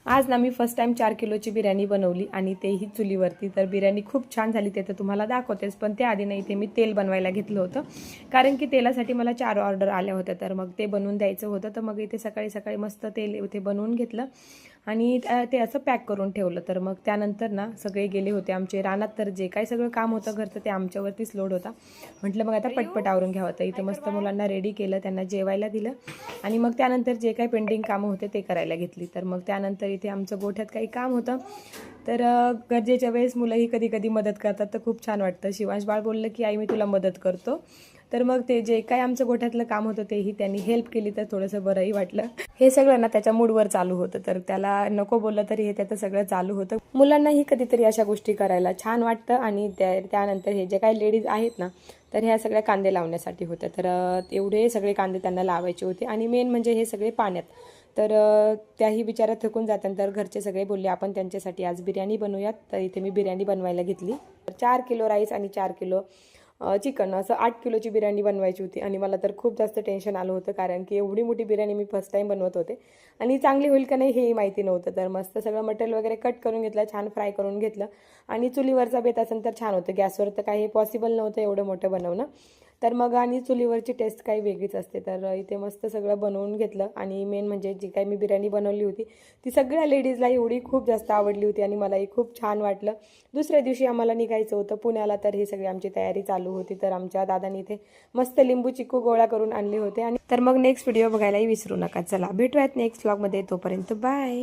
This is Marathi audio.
आज ना मी फर्स्ट टाइम 4 किलोची बिर्याणी बनवली आणि तेही चुलीवरती. तर बिर्याणी खूप छान झाली, ते तर तुम्हाला दाखवतेच. पण त्याआधी ना इथे मी तेल बनवायला घेतलं होतं, कारण की तेलासाठी मला 4 ऑर्डर आल्या होत्या, तर मग ते बनवून द्यायचं होतं. तर मग इथे सकाळी सकाळी मस्त तेल इथे बनवून घेतलं आणि ते असं पॅक करून ठेवलं. तर मग त्यानंतर ना सगळे गेले होते आमचे रानात, तर जे काही सगळं काम होतं घरचं ते आमच्यावरतीच लोड होता. म्हटलं मग आता पटपट आवरून घ्यावं. तर इथे मस्त मुलांना रेडी केलं, त्यांना जेवायला दिलं आणि मग त्यानंतर जे काही पेंडिंग कामं होते ते करायला घेतली. तर मग त्यानंतर इथे आमचं गोठ्यात काही काम होतं, तर गरजेच्या वेळेस मुलंही कधी कधी मदत करतात, तर खूप छान वाटतं. शिवांश बाळ बोललं की आई मी तुला मदत करतो, तर मग ते जे काही आमचं गोठ्यातलं काम होतं तेही त्यांनी हेल्प केली, तर थोडंसं बरंही वाटलं. हे सगळं ना त्याच्या मूडवर चालू होतं, तर त्याला नको बोललं तरी हे त्याचं सगळं चालू होतं. मुलांनाही कधीतरी अशा गोष्टी करायला छान वाटतं. आणि त्यानंतर हे जे काही लेडीज आहेत ना, तर ह्या सगळ्या कांदे लावण्यासाठी होत्या. तर एवढे सगळे कांदे त्यांना लावायचे होते आणि मेन म्हणजे हे सगळे पाण्यात. तर त्याही बिचारा थकून जात्यानंतर घरचे सगळे बोलले आपण त्यांच्यासाठी आज बिर्याणी बनवूयात. तर इथे मी बिर्याणी बनवायला घेतली. 4 किलो राईस आणि 4 किलो चिकन, असं 8 किलोची बिर्याणी बनवायची होती. आणि मला तर खूप जास्त टेन्शन आलं होतं, कारण की एवढी मोठी बिर्याणी मी फर्स्ट टाईम बनवत होते आणि चांगली होईल का नाही हेही माहिती नव्हतं. तर मस्त सगळं मटेरियल वगैरे कट करून घेतलं, छान फ्राय करून घेतलं. आणि चुलीवरचा बेत असेल तर छान होतं, गॅसवर तर काही पॉसिबल नव्हतं एवढं मोठं बनवणं. तर मग आणि चुलीवरची टेस्ट काही वेगळीच असते. तर इथे मस्त सगळं बनवून घेतलं. आणि मेन म्हणजे जी काही मी बिर्याणी बनवली होती ती सगळ्या लेडीजला एवढी खूप जास्त आवडली होती आणि मलाही खूप छान वाटलं. दुसऱ्या दिवशी आम्हाला निघायचं होतं पुण्याला, तर ही सगळी आमची तयारी चालू होती. तर आमच्या दादानी इथे मस्त लिंबू चिक्कू गोळा करून आणले होते. आणि तर मग नेक्स्ट व्हिडिओ बघायलाही विसरू नका. चला भेटूयात नेक्स्ट व्लॉगमध्ये, तोपर्यंत बाय.